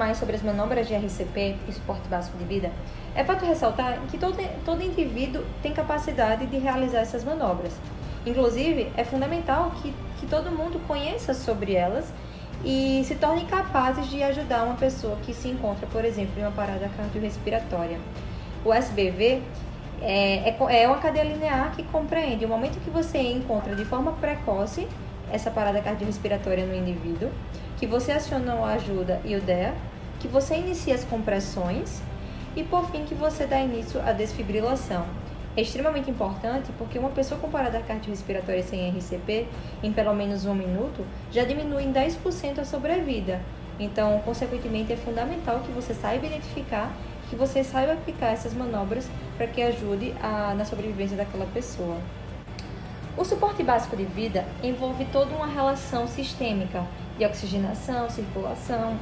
mais sobre as manobras de RCP e suporte básico de vida, é fato ressaltar que todo indivíduo tem capacidade de realizar essas manobras. Inclusive, é fundamental que todo mundo conheça sobre elas e se tornem capazes de ajudar uma pessoa que se encontra, por exemplo, em uma parada cardiorrespiratória. O SBV é uma cadeia linear que compreende o momento que você encontra de forma precoce essa parada cardiorrespiratória no indivíduo, que você aciona a ajuda e o DEA, que você inicia as compressões e, por fim, que você dá início à desfibrilação. É extremamente importante porque uma pessoa com parada cardiorrespiratória sem RCP, em pelo menos 1 minuto, já diminui em 10% a sobrevida. Então, consequentemente, é fundamental que você saiba identificar, que você saiba aplicar essas manobras para que ajude na sobrevivência daquela pessoa. O suporte básico de vida envolve toda uma relação sistêmica de oxigenação, circulação,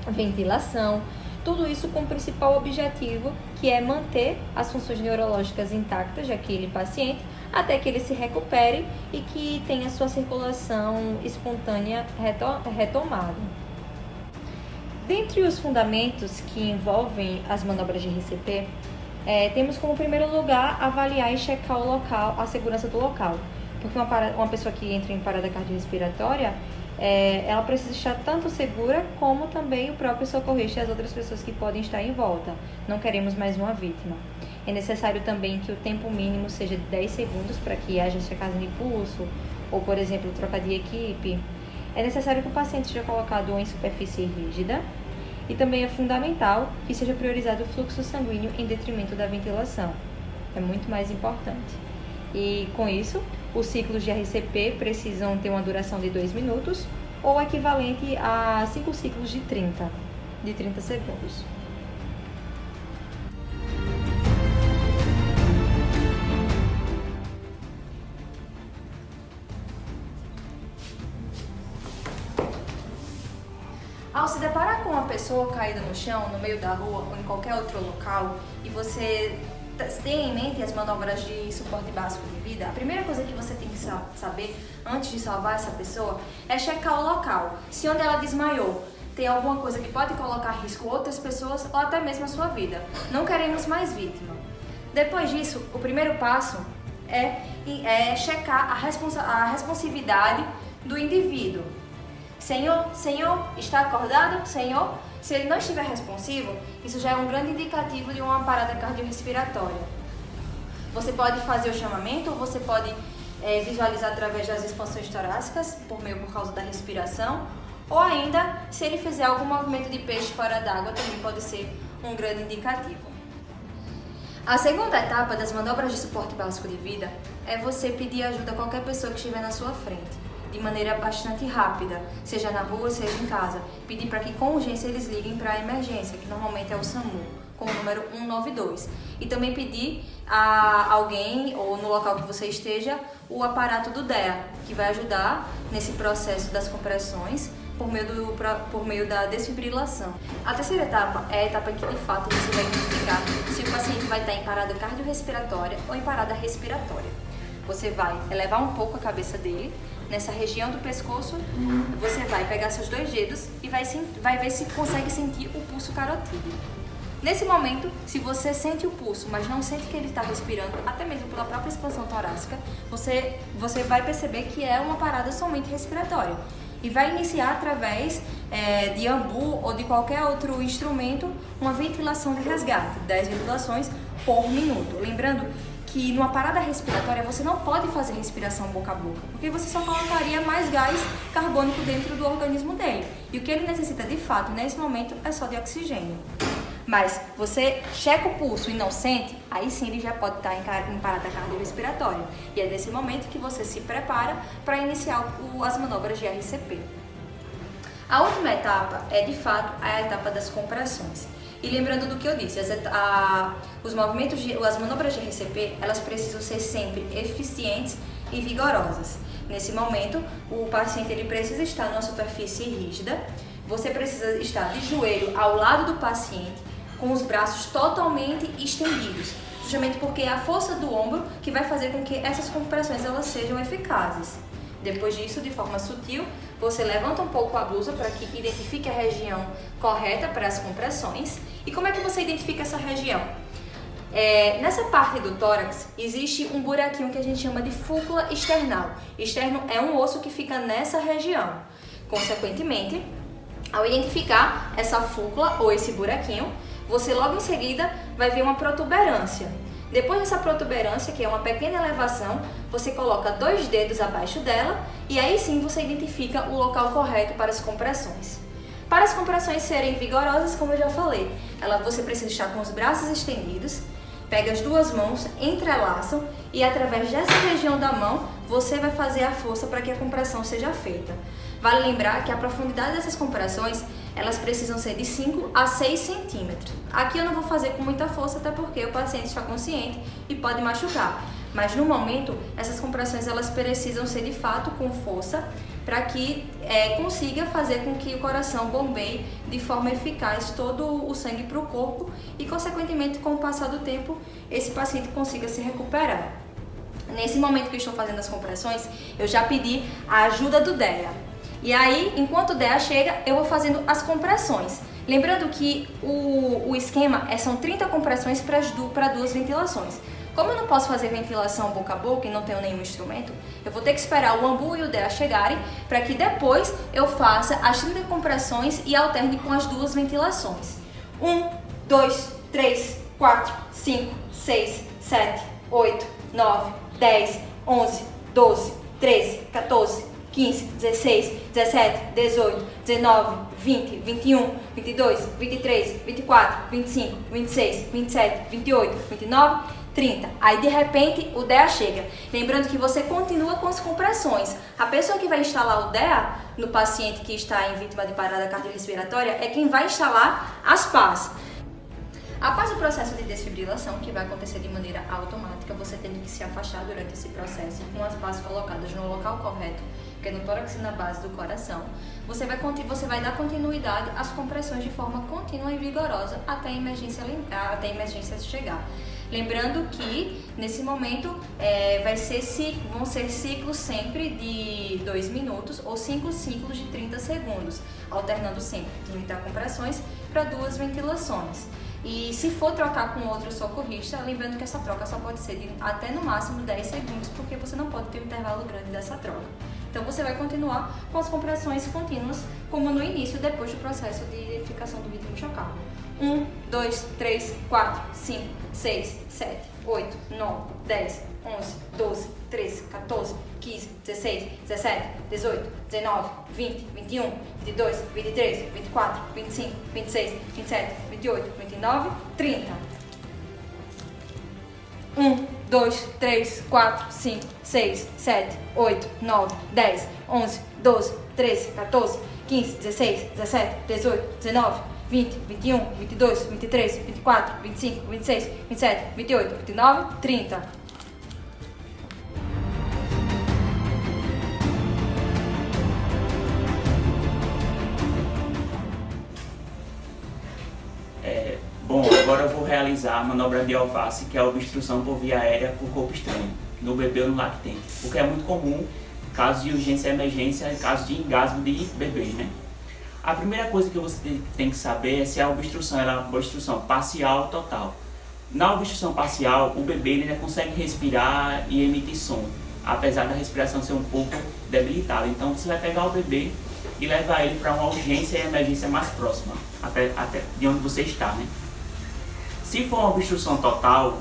ventilação, tudo isso com o principal objetivo, que é manter as funções neurológicas intactas daquele paciente até que ele se recupere e que tenha sua circulação espontânea retomada. Dentre os fundamentos que envolvem as manobras de RCP, temos como primeiro lugar avaliar e checar o local, a segurança do local, porque uma pessoa que entra em parada cardiorrespiratória, ela precisa estar tanto segura como também o próprio socorrista e as outras pessoas que podem estar em volta. Não queremos mais uma vítima. É necessário também que o tempo mínimo seja de 10 segundos para que haja checagem de pulso ou, por exemplo, troca de equipe. É necessário que o paciente seja colocado em superfície rígida e também é fundamental que seja priorizado o fluxo sanguíneo em detrimento da ventilação. É muito mais importante. E com isso, os ciclos de RCP precisam ter uma duração de 2 minutos ou equivalente a 5 ciclos de 30 segundos. Ao se deparar com uma pessoa caída no chão, no meio da rua ou em qualquer outro local, e você tem em mente as manobras de suporte básico de vida, a primeira coisa que você tem que saber antes de salvar essa pessoa é checar o local. Se onde ela desmaiou tem alguma coisa que pode colocar em risco outras pessoas ou até mesmo a sua vida. Não queremos mais vítima. Depois disso, o primeiro passo é checar a responsividade do indivíduo. Senhor, está acordado? Senhor? Se ele não estiver responsivo, isso já é um grande indicativo de uma parada cardiorrespiratória. Você pode fazer o chamamento ou você pode visualizar através das expansões torácicas, por causa da respiração, ou ainda, se ele fizer algum movimento de peixe fora d'água, também pode ser um grande indicativo. A segunda etapa das manobras de suporte básico de vida é você pedir ajuda a qualquer pessoa que estiver na sua frente, de maneira bastante rápida, seja na rua, seja em casa. Pedir para que com urgência eles liguem para a emergência, que normalmente é o SAMU, com o número 192. E também pedir a alguém, ou no local que você esteja, o aparato do DEA, que vai ajudar nesse processo das compressões por meio da desfibrilação. A terceira etapa é a etapa em que de fato você vai identificar se o paciente vai estar em parada cardiorrespiratória ou em parada respiratória. Você vai elevar um pouco a cabeça dele, nessa região do pescoço, você vai pegar seus 2 dedos e vai ver se consegue sentir o pulso carotídeo. Nesse momento, se você sente o pulso, mas não sente que ele está respirando, até mesmo pela própria expansão torácica, você vai perceber que é uma parada somente respiratória. E vai iniciar através de ambu ou de qualquer outro instrumento uma ventilação de resgate, 10 ventilações por minuto. Lembrando que numa parada respiratória você não pode fazer respiração boca a boca, porque você só colocaria mais gás carbônico dentro do organismo dele. E o que ele necessita de fato nesse momento é só de oxigênio. Mas você checa o pulso e não sente, aí sim ele já pode estar em parada cardiorrespiratória. E é nesse momento que você se prepara para iniciar as manobras de RCP. A última etapa é de fato a etapa das compressões. E lembrando do que eu disse, as manobras de RCP, elas precisam ser sempre eficientes e vigorosas. Nesse momento, o paciente ele precisa estar numa superfície rígida, você precisa estar de joelho ao lado do paciente, com os braços totalmente estendidos, justamente porque é a força do ombro que vai fazer com que essas compressões elas sejam eficazes. Depois disso, de forma sutil, você levanta um pouco a blusa para que identifique a região correta para as compressões. E como é que você identifica essa região? Nessa parte do tórax existe um buraquinho que a gente chama de fúcula external. Externo é um osso que fica nessa região. Consequentemente, ao identificar essa fúcula ou esse buraquinho, você logo em seguida vai ver uma protuberância. Depois dessa protuberância, que é uma pequena elevação, você coloca 2 dedos abaixo dela e aí sim você identifica o local correto para as compressões. Para as compressões serem vigorosas, como eu já falei, você precisa estar com os braços estendidos, pega as 2 mãos, entrelaçam e através dessa região da mão você vai fazer a força para que a compressão seja feita. Vale lembrar que a profundidade dessas compressões elas precisam ser de 5 a 6 centímetros. Aqui eu não vou fazer com muita força, até porque o paciente está consciente e pode machucar. Mas no momento, essas compressões elas precisam ser de fato com força para que consiga fazer com que o coração bombeie de forma eficaz todo o sangue para o corpo e, consequentemente, com o passar do tempo, esse paciente consiga se recuperar. Nesse momento que eu estou fazendo as compressões, eu já pedi a ajuda do DEA. E aí, enquanto o DEA chega, eu vou fazendo as compressões. Lembrando que o esquema são 30 compressões para 2 ventilações. Como eu não posso fazer ventilação boca a boca e não tenho nenhum instrumento, eu vou ter que esperar o Ambu e o DEA chegarem para que depois eu faça as 30 compressões e alterne com as 2 ventilações. 1, 2, 3, 4, 5, 6, 7, 8, 9, 10, 11, 12, 13, 14, 15, 16, 17, 18, 19, 20, 21, 22, 23, 24, 25, 26, 27, 28, 29, 30. Aí de repente o DEA chega. Lembrando que você continua com as compressões. A pessoa que vai instalar o DEA no paciente que está em vítima de parada cardiorrespiratória é quem vai instalar as PAs. Após o processo de desfibrilação, que vai acontecer de maneira automática, você tem que se afastar durante esse processo com as PAs colocadas no local correto, que é no tórax e na base do coração. Você vai dar continuidade às compressões de forma contínua e vigorosa até a emergência chegar. Lembrando que, nesse momento, vão ser ciclos sempre de 2 minutos ou 5 ciclos de 30 segundos, alternando sempre 30 compressões para 2 ventilações. E se for trocar com outro socorrista, lembrando que essa troca só pode ser de até no máximo 10 segundos, porque você não pode ter um intervalo grande dessa troca. Então você vai continuar com as compressões contínuas, como no início, depois do processo de identificação do ritmo chocal. 1, 2, 3, 4, 5, 6, 7, 8, 9, 10, 11, 12, 13, 14, 15, 16, 17, 18, 19, 20, 21, 22, 23, 24, 25, 26, 27, 28, 29, 30. 1, 2, 3, 4, 5, 6, 7, 8, 9, 10, 11, 12, 13, 14, 15, 16, 17, 18, 19, 20, 21, 22, 23, 24, 25, 26, 27, 28, 29, 30. Bom, agora eu vou realizar a manobra de Alvase, que é a obstrução por via aérea por corpo estranho, no bebê ou no lactente, o que é muito comum em casos de urgência e emergência, em caso de engasgo de bebês, né? A primeira coisa que você tem que saber é se a obstrução é uma obstrução parcial ou total. Na obstrução parcial, o bebê ainda consegue respirar e emitir som, apesar da respiração ser um pouco debilitada. Então você vai pegar o bebê e levar ele para uma urgência e emergência mais próxima, até de onde você está, né? Se for uma obstrução total,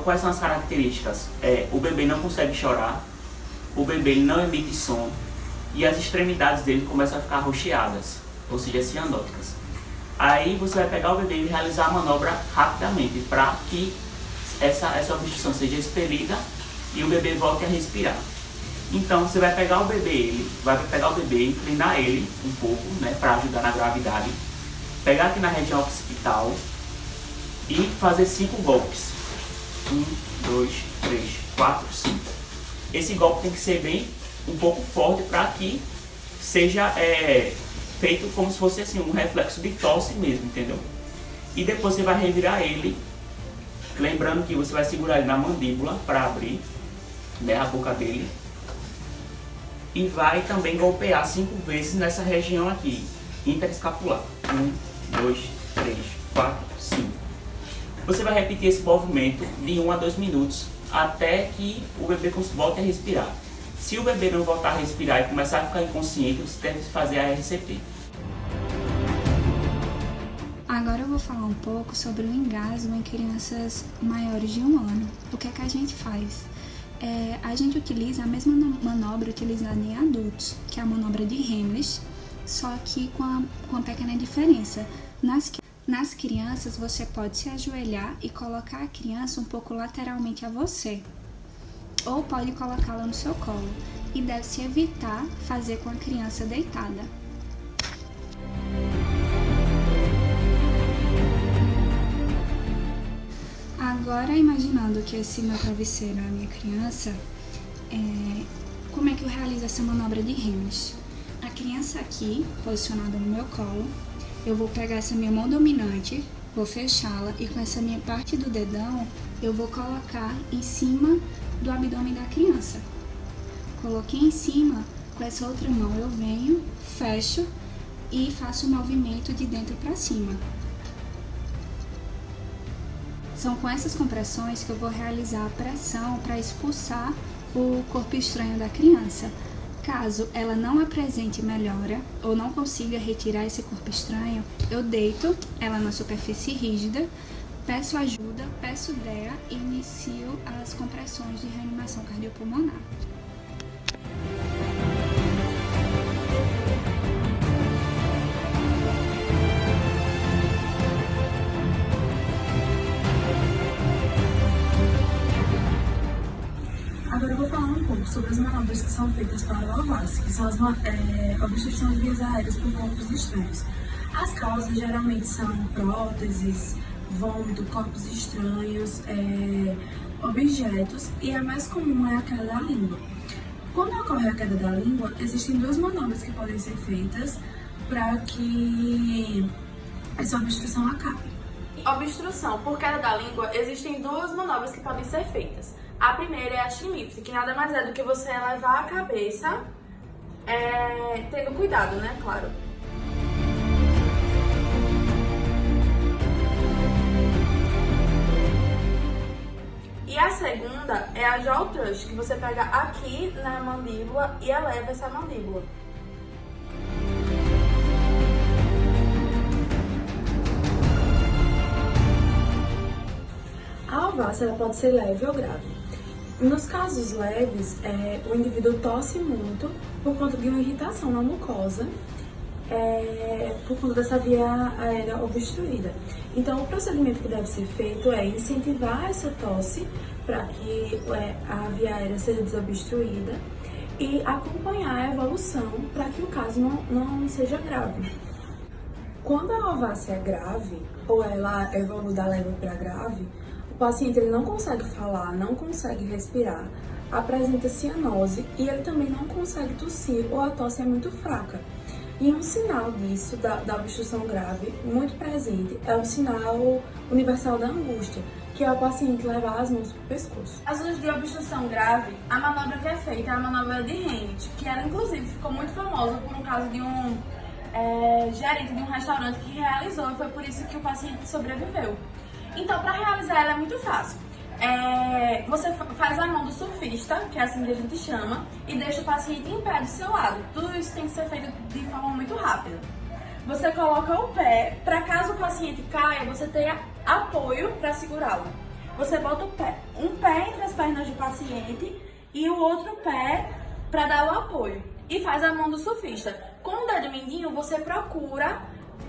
quais são as características? O bebê não consegue chorar, o bebê não emite som e as extremidades dele começam a ficar roxeadas, ou seja, cianóticas. Aí você vai pegar o bebê e realizar a manobra rapidamente para que essa obstrução seja expelida e o bebê volte a respirar. Então você vai pegar o bebê, inclinar ele um pouco, né, para ajudar na gravidade. Pegar aqui na região occipital e fazer 5 golpes. 1, 2, 3, 4, 5. Esse golpe tem que ser um pouco forte para que seja feito como se fosse assim, um reflexo de tosse mesmo, entendeu? E depois você vai revirar ele, lembrando que você vai segurar ele na mandíbula para abrir, né, a boca dele. e vai também golpear 5 vezes nessa região aqui, interescapular. 1, 2, 3, 4, 5. Você vai repetir esse movimento de 1 a 2 minutos até que o bebê volte a respirar. Se o bebê não voltar a respirar e começar a ficar inconsciente, você deve fazer a RCP. Agora eu vou falar um pouco sobre o engasgo em crianças maiores de 1 ano. O que é que a gente faz? A gente utiliza a mesma manobra utilizada em adultos, que é a manobra de Heimlich, só que com uma pequena diferença. Nas crianças, você pode se ajoelhar e colocar a criança um pouco lateralmente a você, ou pode colocá-la no seu colo, e deve-se evitar fazer com a criança deitada. Agora, imaginando que esse meu travesseiro é a minha criança, como é que eu realizo essa manobra de Heimlich? A criança aqui, posicionada no meu colo, eu vou pegar essa minha mão dominante, vou fechá-la e com essa minha parte do dedão, eu vou colocar em cima do abdômen da criança. Coloquei em cima, com essa outra mão eu venho, fecho e faço o movimento de dentro para cima. São com essas compressões que eu vou realizar a pressão para expulsar o corpo estranho da criança. Caso ela não apresente melhora ou não consiga retirar esse corpo estranho, eu deito ela na superfície rígida, peço ajuda, peço DEA e inicio as compressões de reanimação cardiopulmonar. Agora eu vou falar um pouco sobre as manobras que são feitas para o OVAS, que são as obstrução de vias aéreas por corpos estranhos. As causas geralmente são próteses, vômito, corpos estranhos, objetos, e a mais comum é a queda da língua. Quando ocorre a queda da língua, existem 2 manobras que podem ser feitas para que essa obstrução acabe. Obstrução por queda da língua, existem 2 manobras que podem ser feitas. A primeira é a chin lift, que nada mais é do que você elevar a cabeça, tendo cuidado, né, claro. E a segunda é a jaw thrust, que você pega aqui na mandíbula e eleva essa mandíbula. A OVAS ela pode ser leve ou grave. Nos casos leves, o indivíduo tosse muito por conta de uma irritação na mucosa, por conta dessa via aérea obstruída. Então, o procedimento que deve ser feito é incentivar essa tosse para que a via aérea seja desobstruída e acompanhar a evolução para que o caso não seja grave. Quando a OVAS é grave, ou ela evolui da leve para grave, o paciente ele não consegue falar, não consegue respirar, apresenta cianose e ele também não consegue tossir ou a tosse é muito fraca. E um sinal disso, da obstrução grave, muito presente, é o sinal universal da angústia, que é o paciente levar as mãos para o pescoço. As casos de obstrução grave, a manobra que é feita é a manobra de Heimlich, que ela inclusive ficou muito famosa por um caso de um gerente de um restaurante que realizou e foi por isso que o paciente sobreviveu. Então, para realizar ela é muito fácil. Você faz a mão do surfista, que é assim que a gente chama, e deixa o paciente em pé do seu lado. Tudo isso tem que ser feito de forma muito rápida. Você coloca o pé, para caso o paciente caia, você tenha apoio para segurá-lo. Você bota um pé entre as pernas do paciente e o outro pé para dar o apoio. E faz a mão do surfista. Com o dedo mindinho, você procura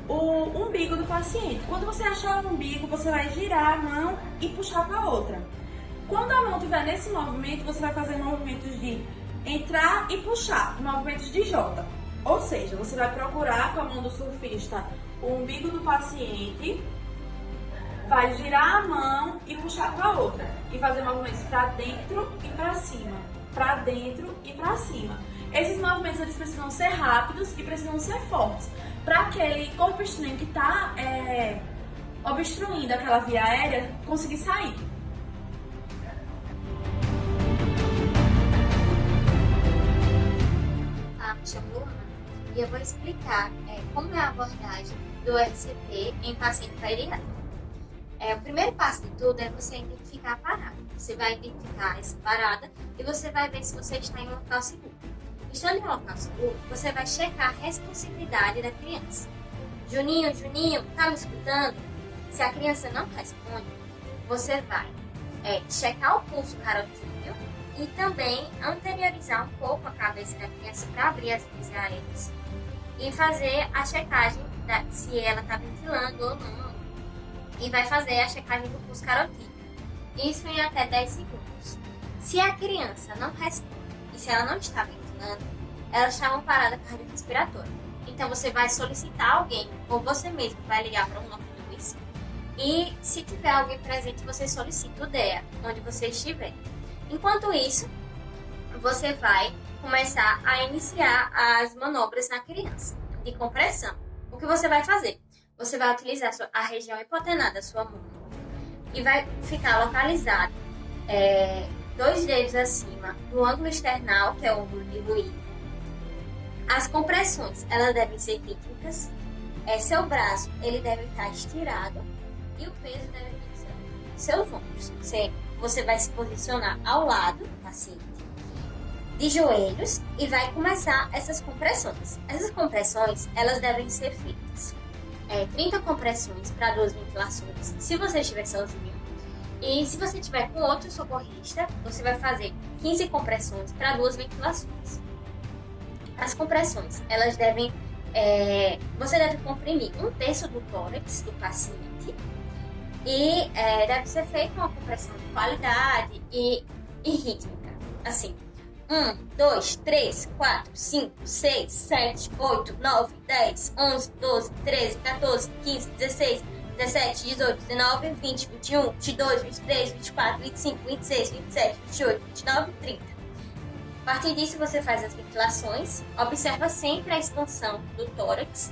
o umbigo do paciente. Quando você achar o umbigo, você vai girar a mão e puxar para a outra. Quando a mão estiver nesse movimento, você vai fazer movimentos de entrar e puxar, movimentos de J. Ou seja, você vai procurar com a mão do surfista o umbigo do paciente, vai girar a mão e puxar para a outra. E fazer movimentos para dentro e para cima. Para dentro e para cima. Esses movimentos eles precisam ser rápidos e precisam ser fortes, para aquele corpo estranho que está obstruindo aquela via aérea conseguir sair. e eu vou explicar como é a abordagem do RCP em paciente bariátrico. O primeiro passo de tudo é você identificar a parada. Você vai identificar essa parada e você vai ver se você está em um local seguro. Estando em um local seguro, você vai checar a responsividade da criança. Juninho, tá me escutando? Se a criança não responde, você vai checar o pulso carotídeo e também anteriorizar um pouco a cabeça da criança para abrir as vias aéreas e fazer a checagem se ela está ventilando ou não. E vai fazer a checagem do pulso carotídeo. Isso em até 10 segundos. Se a criança não responde e se ela não está ventilando, ela está em uma parada cardiorrespiratória. Então você vai solicitar alguém ou você mesmo vai ligar para o 192 e se tiver alguém presente você solicita o DEA, onde você estiver. Enquanto isso, você vai começar a iniciar as manobras na criança de compressão. O que você vai fazer? Você vai utilizar a região hipotenada da sua mão e vai ficar localizado 2 dedos acima do ângulo external, que é o ângulo de Louis. As compressões, elas devem ser rítmicas. Seu braço, ele deve estar estirado e o peso deve vir dos seus ombros. Você vai se posicionar ao lado do paciente, de joelhos, e vai começar essas compressões. Essas compressões, elas devem ser feitas 30 compressões para 2 ventilações, se você estiver sozinho. E se você estiver com outro socorrista, você vai fazer 15 compressões para 2 ventilações. As compressões, elas devem... você deve comprimir 1/3 do tórax do paciente e deve ser feita uma compressão de qualidade e rítmica. Assim, 1, 2, 3, 4, 5, 6, 7, 8, 9, 10, 11, 12, 13, 14, 15, 16, 17, 18, 19, 20, 21, 22, 23, 24, 25, 26, 27, 28, 29, 30. A partir disso, você faz as ventilações, observa sempre a expansão do tórax.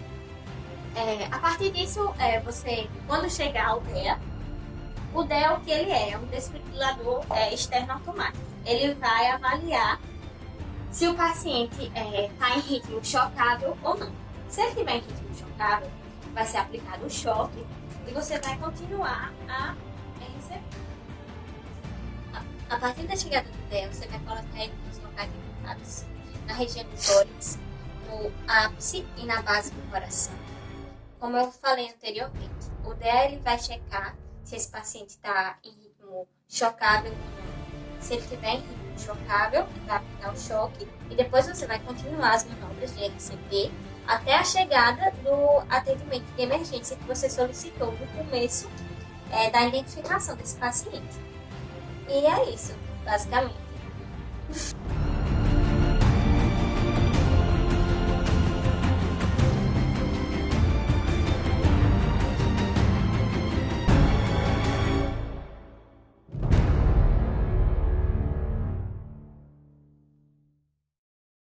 A partir disso, você, quando chegar ao DEA, o DEA, o que ele é um desfibrilador externo automático. Ele vai avaliar se o paciente está em ritmo chocável ou não. Se ele estiver em ritmo chocável, vai ser aplicado o choque e você vai continuar a receber. A partir da chegada do DEA, você vai colocar ele nos locais indicados, na região do tórax, no ápice e na base do coração. Como eu falei anteriormente, o DEA ele vai checar se esse paciente está em ritmo chocável ou não. Se ele estiver em ritmo chocável, ele vai aplicar o choque e depois você vai continuar as manobras de RCP até a chegada do atendimento de emergência que você solicitou no começo da identificação desse paciente. E é isso, basicamente.